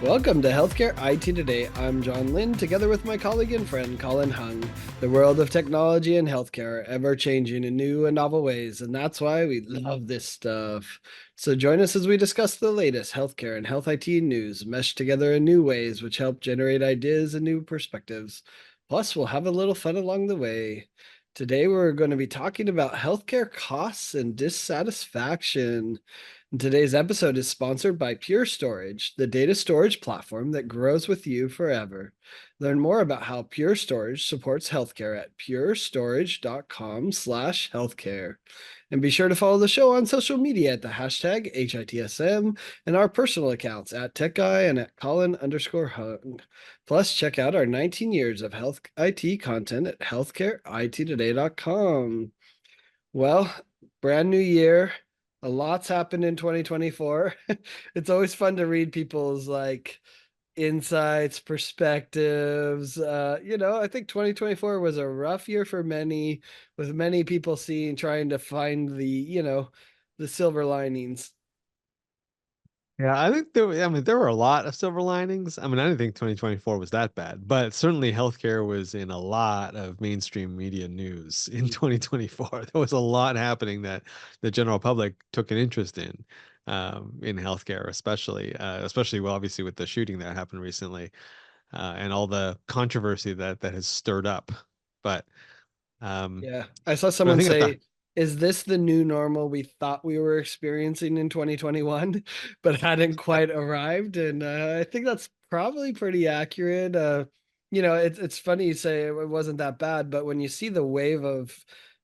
Welcome to Healthcare IT Today. I'm John Lynn, together with my colleague and friend Colin Hung. The world of technology and healthcare are ever changing in new and novel ways, and that's why we love this stuff. So join us as we discuss the latest healthcare and health IT news, meshed together in new ways, which help generate ideas and new perspectives. Plus, we'll have a little fun along the way. Today, we're going to be talking about healthcare costs and dissatisfaction. And today's episode is sponsored by Pure Storage, the data storage platform that grows with you forever. Learn more about how Pure Storage supports healthcare at purestorage.com/healthcare. And be sure to follow the show on social media at the hashtag HITSM and our personal accounts at TechGuy and at Colin_Hung. Plus, check out our 19 years of health IT content at healthcareittoday.com. Well, brand new year. A lot's happened in 2024. It's always fun to read people's insights, perspectives. I think 2024 was a rough year for many, with many people trying to find the silver linings. Yeah, there were a lot of silver linings. I mean, I didn't think 2024 was that bad, but certainly healthcare was in a lot of mainstream media news in 2024. There was a lot happening that the general public took an interest in healthcare, especially well, obviously with the shooting that happened recently, and all the controversy that has stirred up. But um, Yeah. I saw but I someone think at the say, is this the new normal we thought we were experiencing in 2021, but hadn't quite arrived? And I think that's probably pretty accurate. It's funny you say it wasn't that bad, but when you see the wave of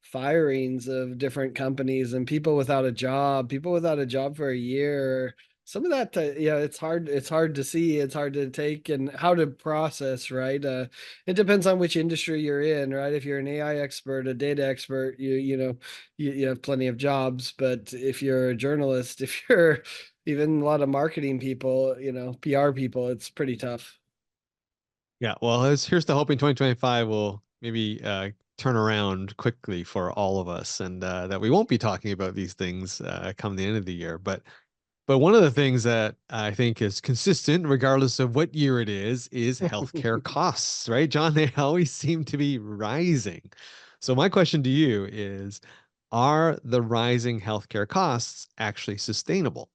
firings of different companies and people without a job for a year, some of that, it's hard to see, it's hard to take and how to process, right? It depends on which industry you're in, right? If you're an AI expert, a data expert, you have plenty of jobs. But if you're a journalist, if you're even a lot of marketing people, PR people, it's pretty tough. Yeah, well, here's the hoping 2025 will maybe turn around quickly for all of us, and that we won't be talking about these things come the end of the year. But one of the things that I think is consistent, regardless of what year it is healthcare costs, right, John? They always seem to be rising. So my question to you is, are the rising healthcare costs actually sustainable?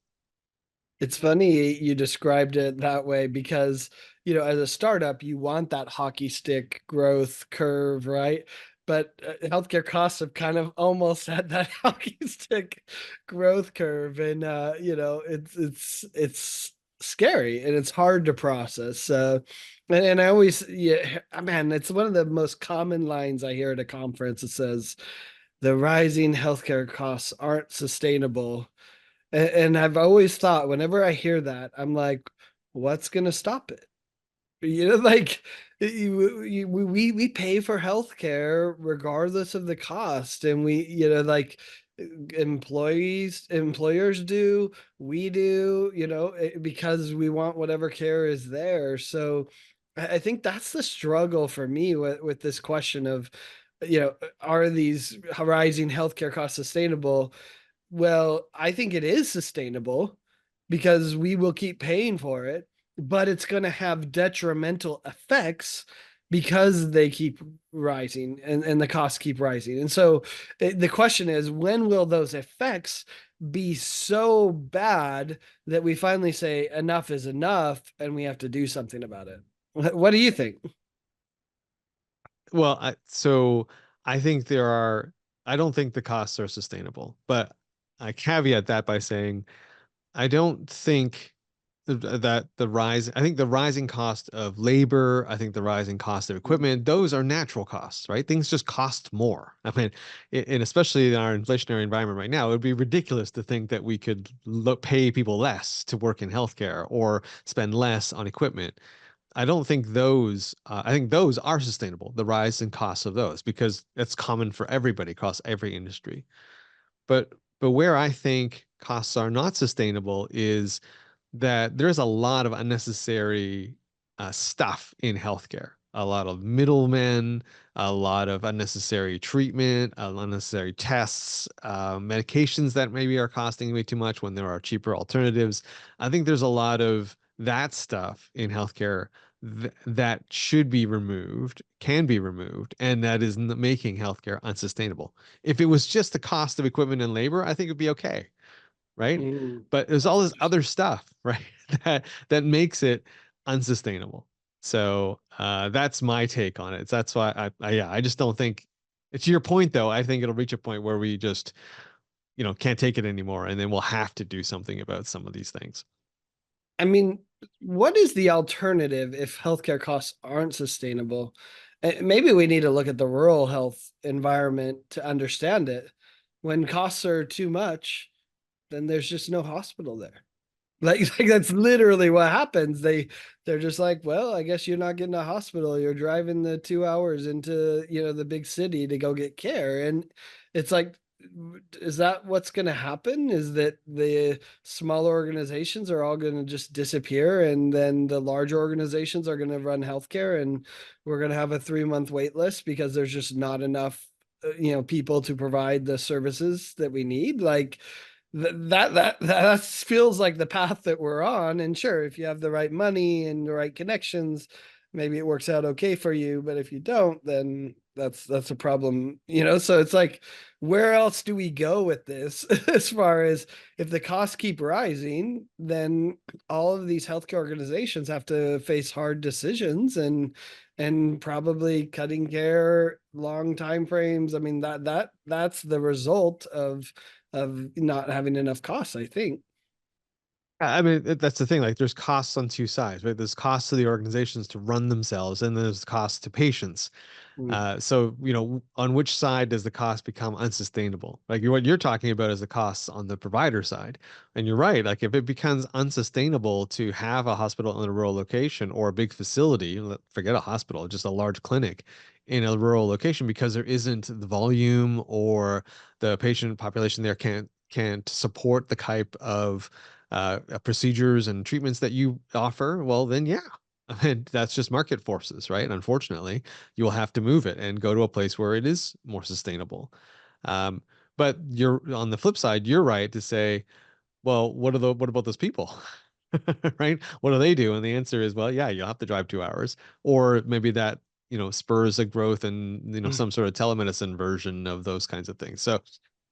It's funny you described it that way because, as a startup, you want that hockey stick growth curve, right? But healthcare costs have kind of almost had that hockey stick growth curve, and it's scary and it's hard to process. And I always, yeah, man, it's one of the most common lines I hear at a conference. It says, "The rising healthcare costs aren't sustainable." And I've always thought whenever I hear that, I'm like, what's going to stop it? Like we pay for healthcare regardless of the cost, and employers do, we do, because we want whatever care is there. So I think that's the struggle for me with this question of, are these rising healthcare costs sustainable? Well, I think it is sustainable because we will keep paying for it, but it's going to have detrimental effects because they keep rising and the costs keep rising. And so the question is, when will those effects be so bad that we finally say enough is enough and we have to do something about it? What do you think? Well, so I think I don't think the costs are sustainable, but I caveat that by saying I don't think I think the rising cost of labor, I think the rising cost of equipment, those are natural costs, right? Things just cost more. I mean, and especially in our inflationary environment right now, it would be ridiculous to think that we could pay people less to work in healthcare or spend less on equipment. I think those are sustainable, the rise in costs of those, because that's common for everybody across every industry. But where I think costs are not sustainable is that there's a lot of unnecessary stuff in healthcare, a lot of middlemen, a lot of unnecessary treatment, unnecessary tests, medications that maybe are costing way too much when there are cheaper alternatives. I think there's a lot of that stuff in healthcare that should be removed, can be removed, and that is making healthcare unsustainable. If it was just the cost of equipment and labor, I think it'd be okay, right? Mm, But there's all that's this other interesting. stuff, right? That makes it unsustainable. So that's my take on it. That's why yeah, I just don't think. To your point, though, I think it'll reach a point where we just, can't take it anymore, and then we'll have to do something about some of these things. I mean, what is the alternative if healthcare costs aren't sustainable? Maybe we need to look at the rural health environment to understand it. When costs are too much, then there's just no hospital there. Like that's literally what happens. They're just like, well, I guess you're not getting a hospital. You're driving the 2 hours into, the big city to go get care. And it's like, is that what's going to happen? Is that the smaller organizations are all going to just disappear, and then the larger organizations are going to run healthcare, and we're going to have a 3 month wait list because there's just not enough, people to provide the services that we need? Like, that feels like the path that we're on. And sure, if you have the right money and the right connections, maybe it works out okay for you. But if you don't, then that's a problem. So it's like, where else do we go with this? As far as, if the costs keep rising, then all of these healthcare organizations have to face hard decisions, and probably cutting care, long time frames. I mean, that's the result of not having enough costs, I think. I mean, that's the thing. Like, there's costs on two sides, right? There's costs to the organizations to run themselves, and there's costs to patients. Mm. So, on which side does the cost become unsustainable? Like, what you're talking about is the costs on the provider side. And you're right. Like, if it becomes unsustainable to have a hospital in a rural location or a big facility, forget a hospital, just a large clinic in a rural location, because there isn't the volume, or the patient population there can't support the type of procedures and treatments that you offer, well, then yeah. And that's just market forces, right? Unfortunately, you will have to move it and go to a place where it is more sustainable. Um, but you're on the flip side, you're right to say, well, what about those people? Right? What do they do? And the answer is, well, yeah, you'll have to drive 2 hours. Or maybe that, spurs a growth and, some sort of telemedicine version of those kinds of things. So,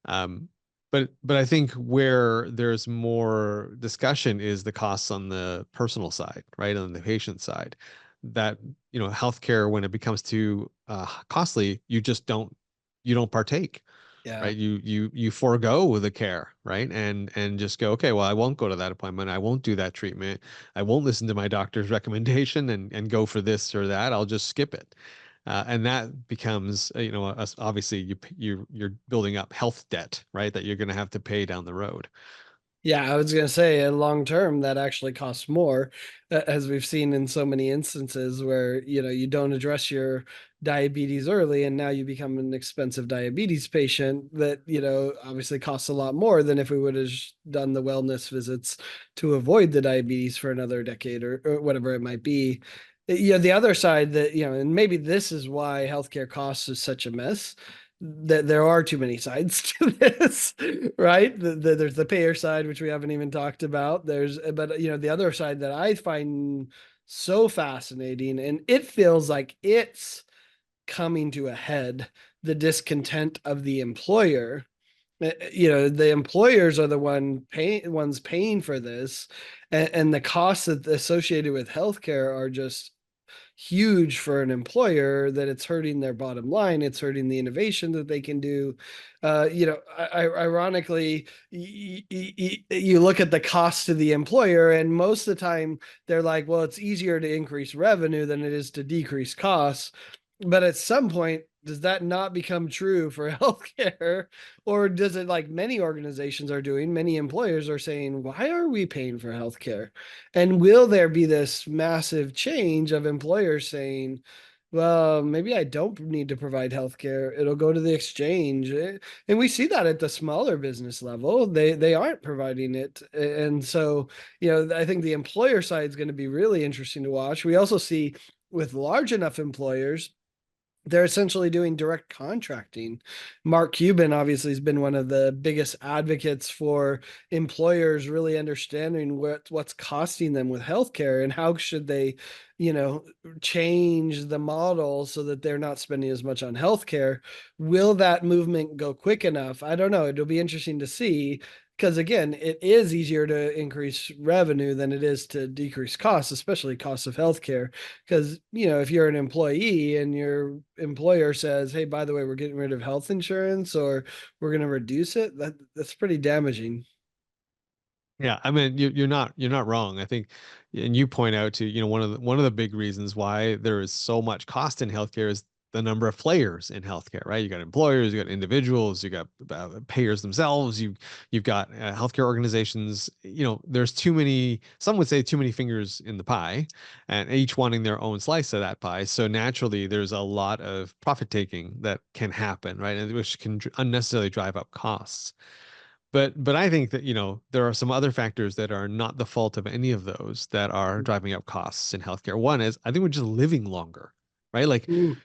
um, but I think where there's more discussion is the costs on the personal side, right? On the patient side. That, healthcare, when it becomes too costly, you don't partake, Yeah. right? You forego the care, right? And just go, okay, well, I won't go to that appointment. I won't do that treatment. I won't listen to my doctor's recommendation and go for this or that. I'll just skip it. And that becomes, obviously you're building up health debt, right? That you're going to have to pay down the road. Yeah, I was going to say, long term, that actually costs more, as we've seen in so many instances where, you don't address your diabetes early, and now you become an expensive diabetes patient that, obviously costs a lot more than if we would have done the wellness visits to avoid the diabetes for another decade, or whatever it might be. The other side that, and maybe this is why healthcare costs is such a mess, that there are too many sides to this, right? There's the payer side, which we haven't even talked about. But the other side that I find so fascinating, and it feels like it's coming to a head, the discontent of the employer. The employers are the ones paying for this, and the costs that associated with healthcare are just huge for an employer, that it's hurting their bottom line. It's hurting the innovation that they can do. Ironically, you look at the cost to the employer, and most of the time they're like, well, it's easier to increase revenue than it is to decrease costs. But at some point, does that not become true for healthcare? Or does it, like many organizations are doing, many employers are saying, why are we paying for healthcare? And will there be this massive change of employers saying, well, maybe I don't need to provide healthcare. It'll go to the exchange. And we see that at the smaller business level. They aren't providing it. And so, I think the employer side is going to be really interesting to watch. We also see, with large enough employers, they're essentially doing direct contracting. Mark Cuban obviously has been one of the biggest advocates for employers really understanding what's costing them with healthcare and how should they, you know, change the model so that they're not spending as much on healthcare. Will that movement go quick enough? I don't know. It'll be interesting to see because again, it is easier to increase revenue than it is to decrease costs, especially costs of healthcare. Because, if you're an employee and your employer says, hey, by the way, we're getting rid of health insurance or we're going to reduce it, that's pretty damaging. Yeah, I mean you're not wrong. I think, and you point out to, one of the big reasons why there is so much cost in healthcare is the number of players in healthcare, right? You got employers, you got individuals, you got payers themselves, you've got healthcare organizations. There's too many. Some would say too many fingers in the pie, and each wanting their own slice of that pie. So naturally, there's a lot of profit taking that can happen, right? And which can unnecessarily drive up costs. But I think that, there are some other factors that are not the fault of any of those that are driving up costs in healthcare. One is I think we're just living longer, right? Like, Mm.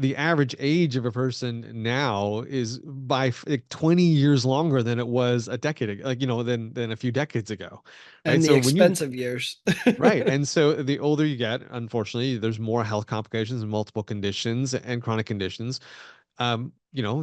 the average age of a person now is by like 20 years longer than it was a decade ago, like, than a few decades ago, right? And the So when you expensive years. Right. And so the older you get, unfortunately, there's more health complications and multiple conditions and chronic conditions.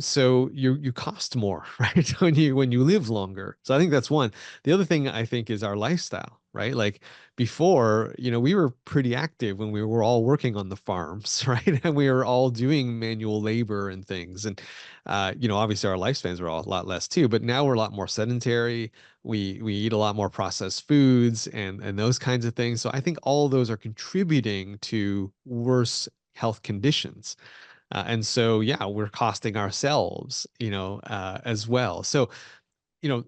So you cost more, right? When you live longer. So I think that's one. The other thing I think is our lifestyle, right? Like before, we were pretty active when we were all working on the farms, right? And we were all doing manual labor and things. And obviously our lifespans were all a lot less too, but now we're a lot more sedentary. We eat a lot more processed foods and those kinds of things. So I think all those are contributing to worse health conditions. And so, yeah, we're costing ourselves, as well. So, you know,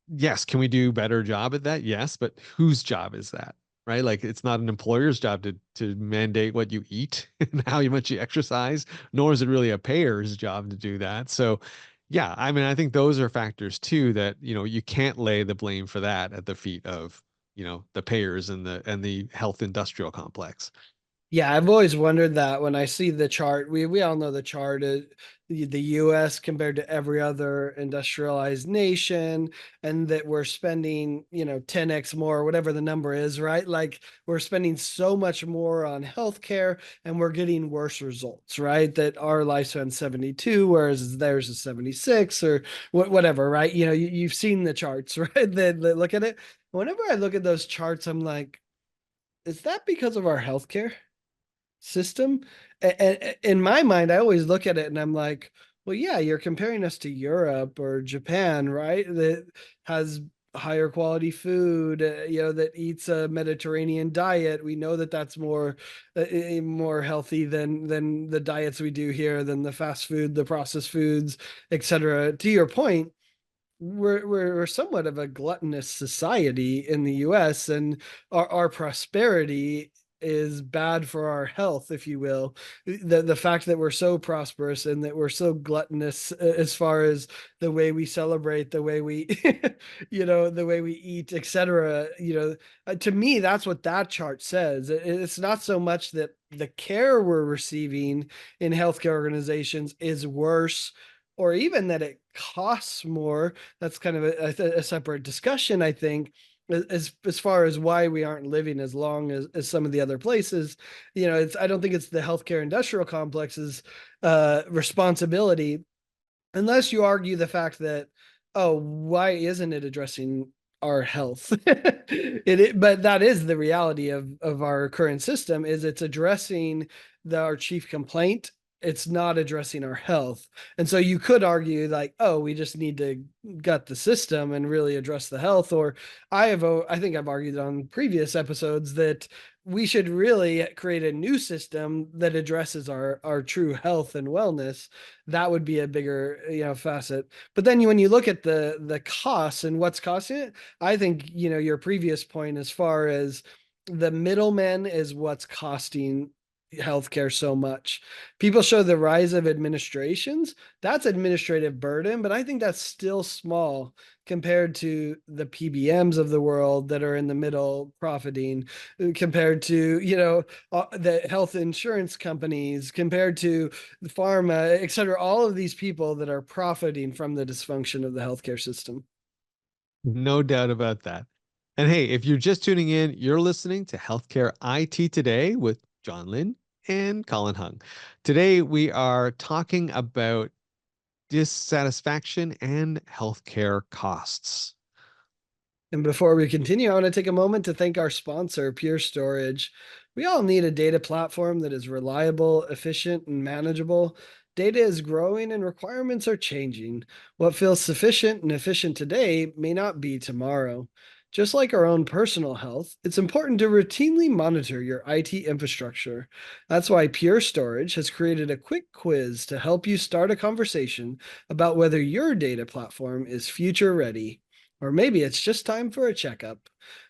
yes, can we do a better job at that? Yes, but whose job is that? Right? Like it's not an employer's job to mandate what you eat and how much you exercise, nor is it really a payer's job to do that. So, yeah, I mean, I think those are factors too that, you can't lay the blame for that at the feet of, the payers and the health industrial complex. Yeah, I've always wondered that when I see the chart. We all know the chart, the US compared to every other industrialized nation, and that we're spending, 10x more, whatever the number is, right? Like we're spending so much more on healthcare and we're getting worse results, right? That our lifespan's 72, whereas theirs is 76 or whatever, right? You've seen the charts, right? That look at it. Whenever I look at those charts, I'm like, is that because of our healthcare system? And in my mind, I always look at it and I'm like, well, yeah, you're comparing us to Europe or Japan, right? That has higher quality food, that eats a Mediterranean diet. We know that that's more healthy than the diets we do here, than the fast food, the processed foods, etc. To your point, we're somewhat of a gluttonous society in the US, and our prosperity is bad for our health, if you will. The fact that we're so prosperous and that we're so gluttonous as far as the way we celebrate, the way we the way we eat, etc. To me, that's what that chart says. It's not so much that the care we're receiving in healthcare organizations is worse, or even that it costs more. That's kind of a separate discussion, I think, as far as why we aren't living as long as some of the other places. I don't think it's the healthcare industrial complex's responsibility, unless you argue the fact that, oh, why isn't it addressing our health? But that is the reality of our current system, is it's addressing our chief complaint. It's not addressing our health. And so you could argue like, oh, we just need to gut the system and really address the health. Or I think I've argued on previous episodes that we should really create a new system that addresses our true health and wellness. That would be a bigger, facet. But then when you look at the costs and what's costing it, I think, your previous point as far as the middlemen is what's costing healthcare so much. People show the rise of administrations. That's administrative burden, but I think that's still small compared to the PBMs of the world that are in the middle profiting, compared to, the health insurance companies, compared to the pharma, et cetera, all of these people that are profiting from the dysfunction of the healthcare system. No doubt about that. And hey, if you're just tuning in, you're listening to Healthcare IT Today with John Lynn and Colin Hung. Today, we are talking about dissatisfaction and healthcare costs. And before we continue, I want to take a moment to thank our sponsor, Pure Storage. We all need a data platform that is reliable, efficient, and manageable. Data is growing and requirements are changing. What feels sufficient and efficient today may not be tomorrow. Just like our own personal health, it's important to routinely monitor your IT infrastructure. That's why Pure Storage has created a quick quiz to help you start a conversation about whether your data platform is future ready. Or maybe it's just time for a checkup.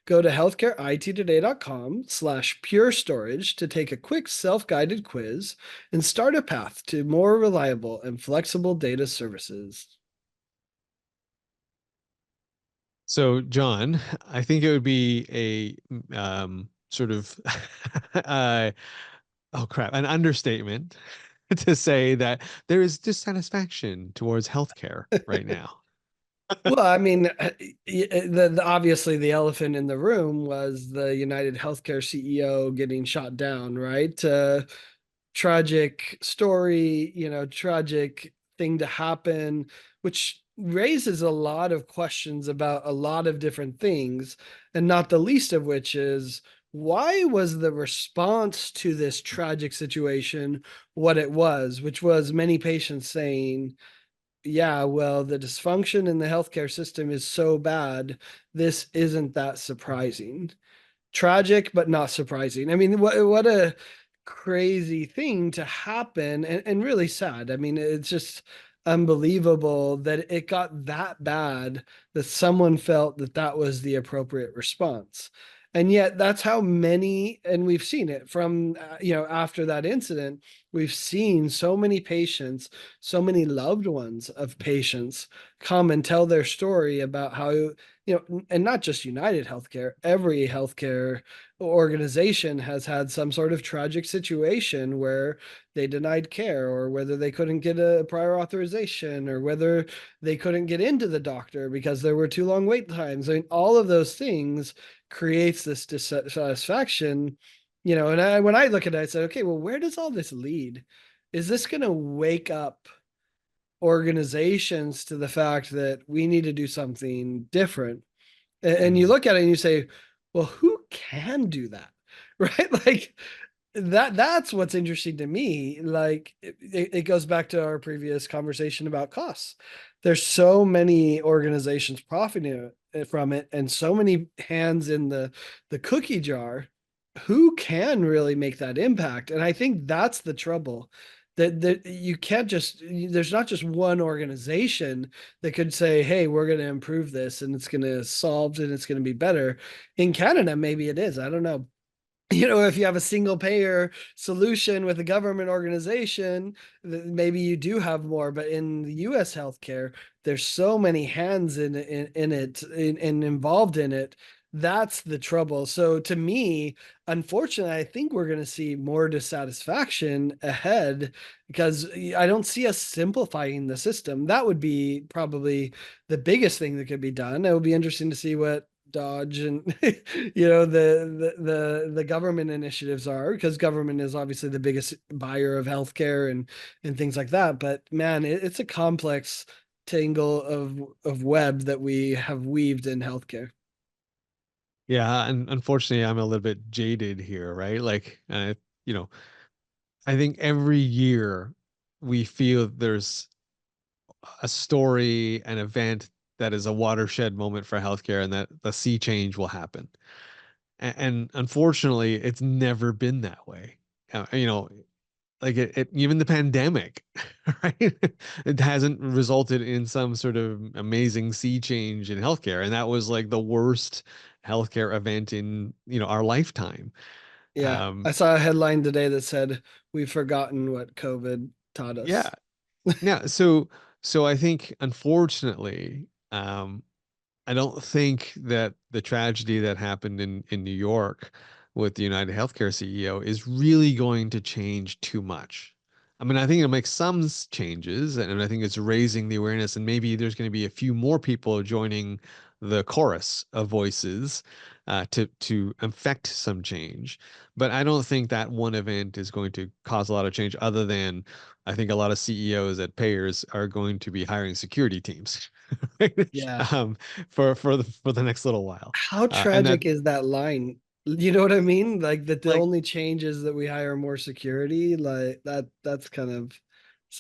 Go to healthcareittoday.com/pure storage to take a quick self-guided quiz and start a path to more reliable and flexible data services. So, John, I think it would be a sort of oh crap, an understatement to say that there is dissatisfaction towards healthcare right now. Well, I mean, obviously the elephant in the room was the United Healthcare CEO getting shot down, right? Tragic story, tragic thing to happen, which raises a lot of questions about a lot of different things, and not the least of which is why was the response to this tragic situation what it was, which was many patients saying, yeah, well, the dysfunction in the healthcare system is so bad, this isn't that surprising. Tragic, but not surprising. I mean, what a crazy thing to happen, and really sad. I mean, it's just unbelievable that it got that bad that someone felt that that was the appropriate response. And yet that's how many, and we've seen it from, after that incident, we've seen so many patients, so many loved ones of patients come and tell their story about how, and not just United Healthcare, every healthcare organization has had some sort of tragic situation where they denied care, or whether they couldn't get a prior authorization, or whether they couldn't get into the doctor because there were too long wait times. I mean, all of those things creates this dissatisfaction, and when I look at it, I said, okay, well, where does all this lead? Is this going to wake up organizations to the fact that we need to do something different? And you Mm. look at it and you say, well, who can do that? Right? Like that's what's interesting to me. Like it goes back to our previous conversation about costs. There's so many organizations profiting from it, and so many hands in the cookie jar. Who can really make that impact? And I think that's the trouble. That you can't just, there's not just one organization that could say, hey, we're going to improve this and it's going to solve and it's going to be better. In Canada, maybe it is. I don't know. If you have a single payer solution with a government organization, maybe you do have more. But in the US healthcare, there's so many hands in it and involved in it. That's the trouble. So to me, unfortunately, I think we're going to see more dissatisfaction ahead because I don't see us simplifying the system. That would be probably the biggest thing that could be done. It would be interesting to see what Dodge and the government initiatives are, because government is obviously the biggest buyer of healthcare and things like that. But man, it's a complex tangle of web that we have weaved in healthcare. Yeah, and unfortunately, I'm a little bit jaded here, right? Like, you know, I think every year we feel there's a story, an event that is a watershed moment for healthcare, and that the sea change will happen. And unfortunately, it's never been that way. You know, like even the pandemic, right? It hasn't resulted in some sort of amazing sea change in healthcare, and that was like the worst healthcare event in our lifetime. Yeah. Um, I saw a headline today that said, "We've forgotten what COVID taught yeah. us." Now, so I think unfortunately, I don't think that the tragedy that happened in New York with the United Healthcare CEO is really going to change too much. I mean, I think it'll make some changes, and I think it's raising the awareness, and maybe there's going to be a few more people joining the chorus of voices to affect some change. But I don't think that one event is going to cause a lot of change, other than I think a lot of CEOs at payers are going to be hiring security teams. Yeah. um, for the next little while. How And that tragic is that line? You know what I mean? Like that the like only change is that we hire more security. Like that's kind of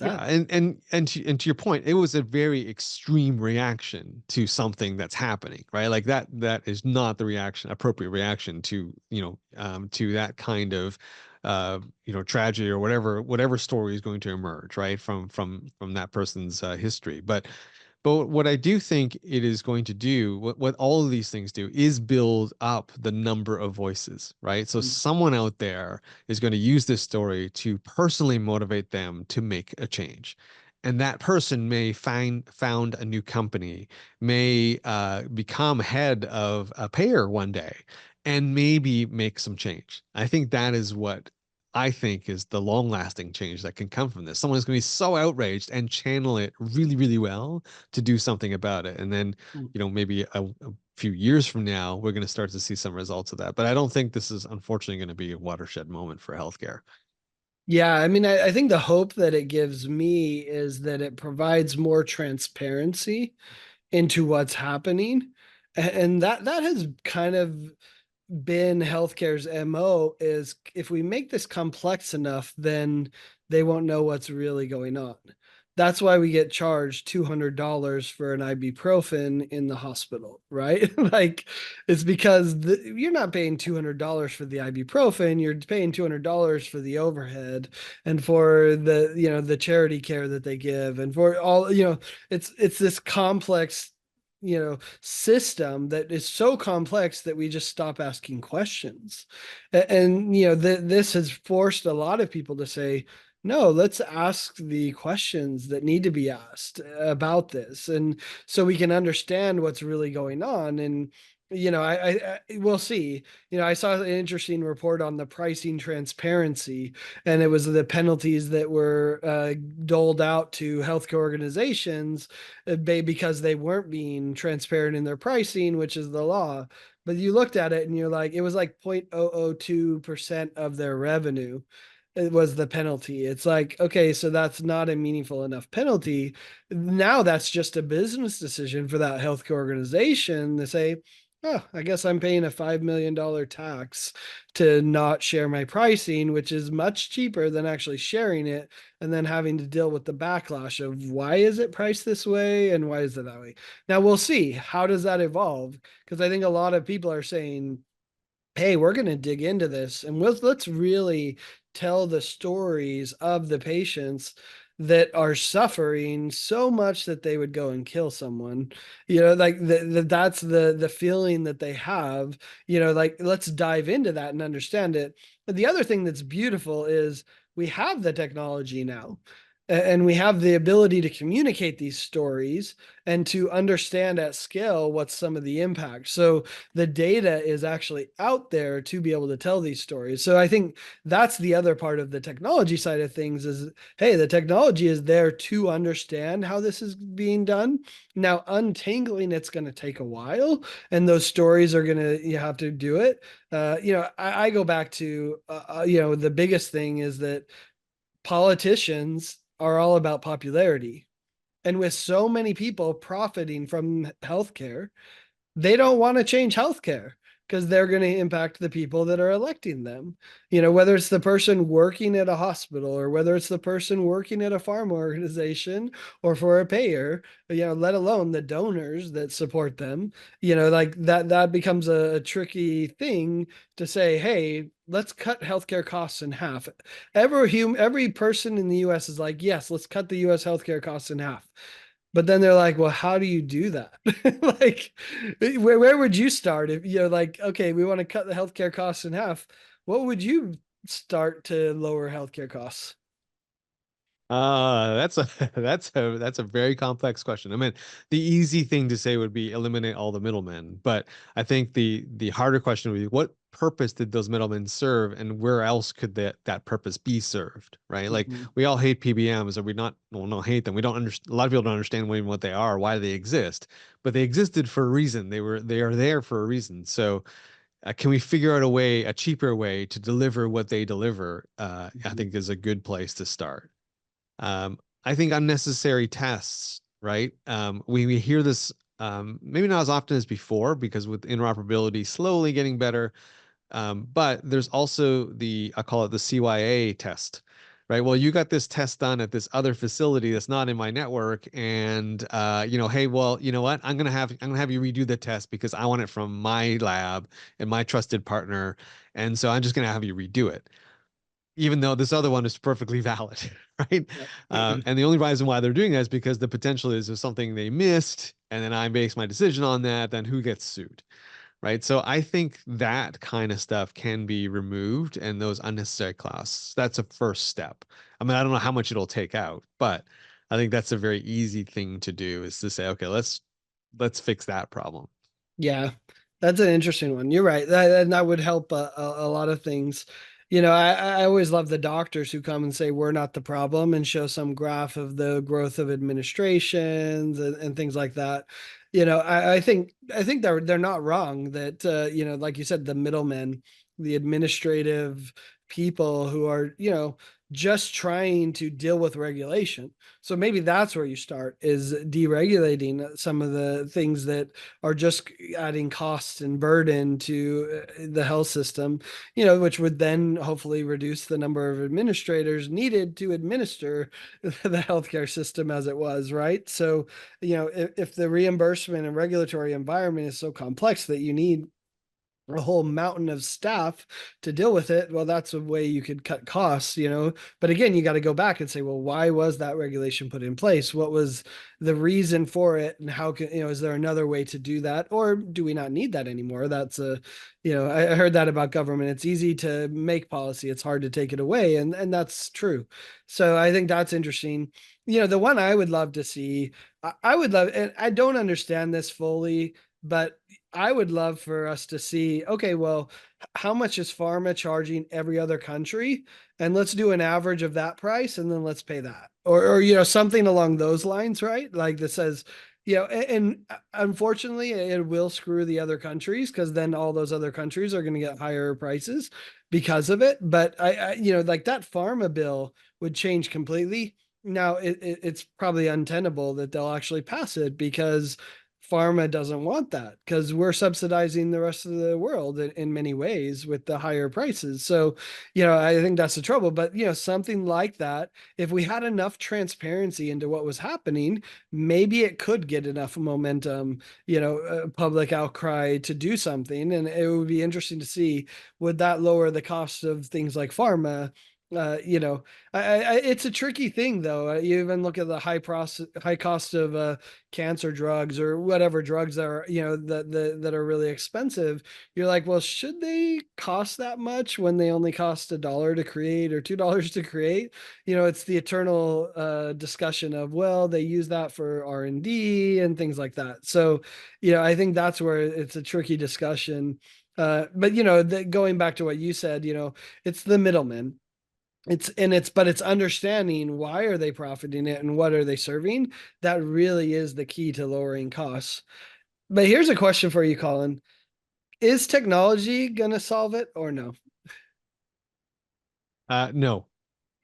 yeah, sad. and to your point, it was a very extreme reaction to something that's happening, right? Like that is not the appropriate reaction to, to that kind of tragedy or whatever story is going to emerge, right? From that person's history. But what I do think it is going to do, what all of these things do, is build up the number of voices, right? So Mm, someone out there is going to use this story to personally motivate them to make a change. And that person may found a new company, may become head of a payer one day, and maybe make some change. I think that is what I think is the long-lasting change that can come from this. Someone is going to be so outraged and channel it really, really well to do something about it. And then, mm. maybe a few years from now, we're going to start to see some results of that. But I don't think this is unfortunately going to be a watershed moment for healthcare. Yeah, I mean, I think the hope that it gives me is that it provides more transparency into what's happening. And that has kind of been healthcare's MO is if we make this complex enough, then they won't know what's really going on. That's why we get charged $200 for an ibuprofen in the hospital, right? Like it's because you're not paying $200 for the ibuprofen, you're paying $200 for the overhead and for the charity care that they give and for all, it's this complex system that is so complex that we just stop asking questions. And this has forced a lot of people to say, no, let's ask the questions that need to be asked about this, and so we can understand what's really going on. And we'll see. I saw an interesting report on the pricing transparency, and it was the penalties that were doled out to healthcare organizations because they weren't being transparent in their pricing, which is the law. But you looked at it and you're like, it was like 0.002% of their revenue. It was the penalty. It's like, okay, so that's not a meaningful enough penalty. Now that's just a business decision for that healthcare organization to say, oh, I guess I'm paying a $5 million tax to not share my pricing, which is much cheaper than actually sharing it and then having to deal with the backlash of why is it priced this way and why is it that way. Now we'll see. How does that evolve? Because I think a lot of people are saying, hey, we're going to dig into this and let's really tell the stories of the patients that are suffering so much that they would go and kill someone. Like that's the feeling that they have. Like let's dive into that and understand it. But the other thing that's beautiful is we have the technology now, and we have the ability to communicate these stories and to understand at scale what's some of the impact. So the data is actually out there to be able to tell these stories. So I think that's the other part of the technology side of things is, hey, the technology is there to understand how this is being done. Now, untangling it's going to take a while, and those stories are going to you have to do it. I go back to the biggest thing is that politicians are all about popularity. And with so many people profiting from healthcare, they don't want to change healthcare because they're going to impact the people that are electing them. Whether it's the person working at a hospital or whether it's the person working at a farm organization or for a payer, let alone the donors that support them, like that becomes a tricky thing to say, hey, let's cut healthcare costs in half. Every person in the US is like, yes, let's cut the US healthcare costs in half. But then they're like, well, how do you do that? Like, where would you start if you're like, okay, we want to cut the healthcare costs in half. what would you start to lower healthcare costs? That's a that's a very complex question. I mean, the easy thing to say would be eliminate all the middlemen, but I think the harder question would be what purpose did those middlemen serve, and where else could that purpose be served, right? Like Mhm. we all hate PBMs, or we not well, not hate them. We don't understand. A lot of people don't understand even what they are, why they exist, but they existed for a reason. They are there for a reason. So can we figure out a way, a cheaper way to deliver what they deliver? I Mhm. think is a good place to start. I think unnecessary tests, right? We hear this maybe not as often as before because with interoperability slowly getting better, but there's also I call it the CYA test, right? Well, you got this test done at this other facility that's not in my network, and hey, well, you know what? I'm gonna have you redo the test because I want it from my lab and my trusted partner, and so I'm just gonna have you redo it even though this other one is perfectly valid, right? Yep. And the only reason why they're doing that is because the potential is if something they missed, and then I base my decision on that, then who gets sued, right? So I think that kind of stuff can be removed, and those unnecessary costs. That's a first step. I mean, I don't know how much it'll take out, but I think that's a very easy thing to do is to say, okay, let's fix that problem. Yeah, that's an interesting one. You're right. That would help a lot of things. I always love the doctors who come and say we're not the problem and show some graph of the growth of administrations and things like that. I think they're not wrong that like you said, the middlemen, the administrative people who are just trying to deal with regulation. So maybe that's where you start is deregulating some of the things that are just adding cost and burden to the health system, which would then hopefully reduce the number of administrators needed to administer the healthcare system as it was, right? So, if the reimbursement and regulatory environment is so complex that you need a whole mountain of staff to deal with it, well, that's a way you could cut costs. But again, you got to go back and say, well, why was that regulation put in place? What was the reason for it? And how can, is there another way to do that? Or do we not need that anymore? I heard that about government. It's easy to make policy, it's hard to take it away. And that's true. So I think that's interesting. The one I would love to see, I would love, and I don't understand this fully, but I would love for us to see, okay, well, how much is pharma charging every other country? And let's do an average of that price and then let's pay that. Or something along those lines, right? Like that says, and unfortunately, it will screw the other countries because then all those other countries are going to get higher prices because of it. But like that pharma bill would change completely. Now it's probably untenable that they'll actually pass it because pharma doesn't want that because we're subsidizing the rest of the world in many ways with the higher prices. So, I think that's the trouble. But, something like that, if we had enough transparency into what was happening, maybe it could get enough momentum, public outcry to do something. And it would be interesting to see, would that lower the cost of things like pharma? Uh, you know, it's a tricky thing though. You even look at the high cost of cancer drugs or whatever drugs that are that are really expensive. You're like, well, should they cost that much when they only cost $1 to create or $2 to create? It's the eternal discussion of, well, they use that for R&D and things like that. So I think that's where it's a tricky discussion. But going back to what you said, it's the middlemen. But it's understanding why are they profiting it and what are they serving. That really is the key to lowering costs. But here's a question for you, Colin. Is technology gonna solve it or no? No,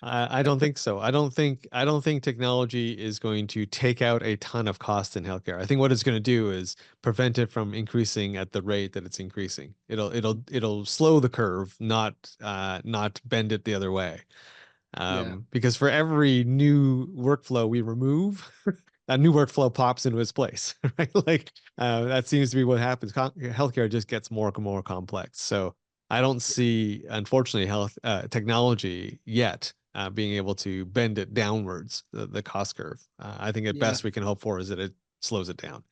I don't think so. I don't think technology is going to take out a ton of cost in healthcare. I think what it's going to do is prevent it from increasing at the rate that it's increasing. It'll slow the curve, not bend it the other way. Yeah. Because for every new workflow we remove, a new workflow pops into its place, right? Like that seems to be what happens. Healthcare just gets more and more complex. So I don't see, unfortunately, health technology yet being able to bend it downwards, the cost curve. I think at Yeah. best we can hope for is that it slows it down.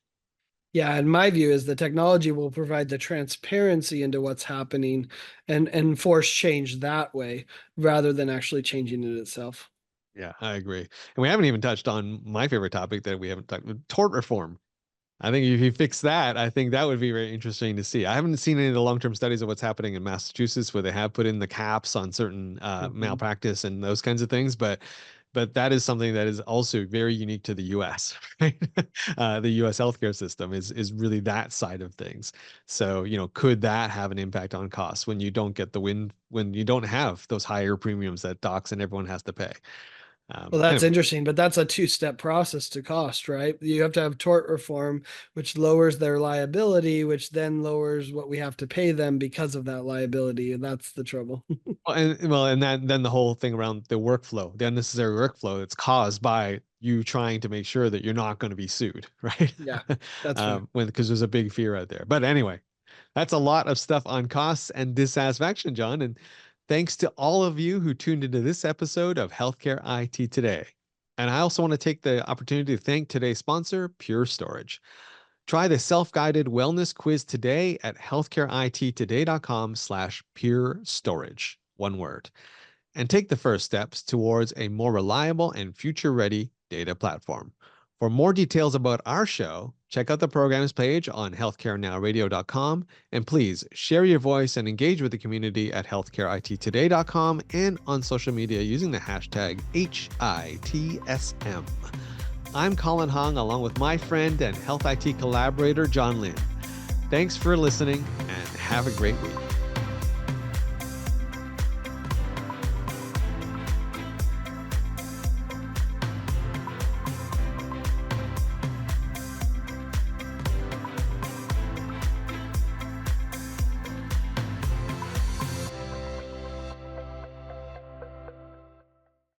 Yeah, and my view is the technology will provide the transparency into what's happening and force change that way rather than actually changing it itself. Yeah, I agree. And we haven't even touched on my favorite topic that we haven't talked about, tort reform. I think if you fix that, I think that would be very interesting to see. I haven't seen any of the long-term studies of what's happening in Massachusetts where they have put in the caps on certain Mhm. malpractice and those kinds of things, but that is something that is also very unique to the US, right? The US healthcare system is really that side of things. So, could that have an impact on costs when you don't get the win, when you don't have those higher premiums that docs and everyone has to pay? Well, that's Anyway, interesting, but that's a two-step process to cost, right? You have to have tort reform, which lowers their liability, which then lowers what we have to pay them because of that liability, and that's the trouble. and then the whole thing around the workflow, the unnecessary workflow that's caused by you trying to make sure that you're not going to be sued, right? Yeah, that's fair. When because there's a big fear out there. But anyway, that's a lot of stuff on costs and dissatisfaction, John. And thanks to all of you who tuned into this episode of Healthcare IT Today. And I also want to take the opportunity to thank today's sponsor, Pure Storage. Try the self-guided wellness quiz today at healthcareittoday.com/pure storage. One word. And take the first steps towards a more reliable and future-ready data platform. For more details about our show, check out the programs page on healthcarenowradio.com, and please share your voice and engage with the community at healthcareittoday.com and on social media using the hashtag HITSM. I'm Colin Hung, along with my friend and Health IT collaborator, John Lin. Thanks for listening, and have a great week.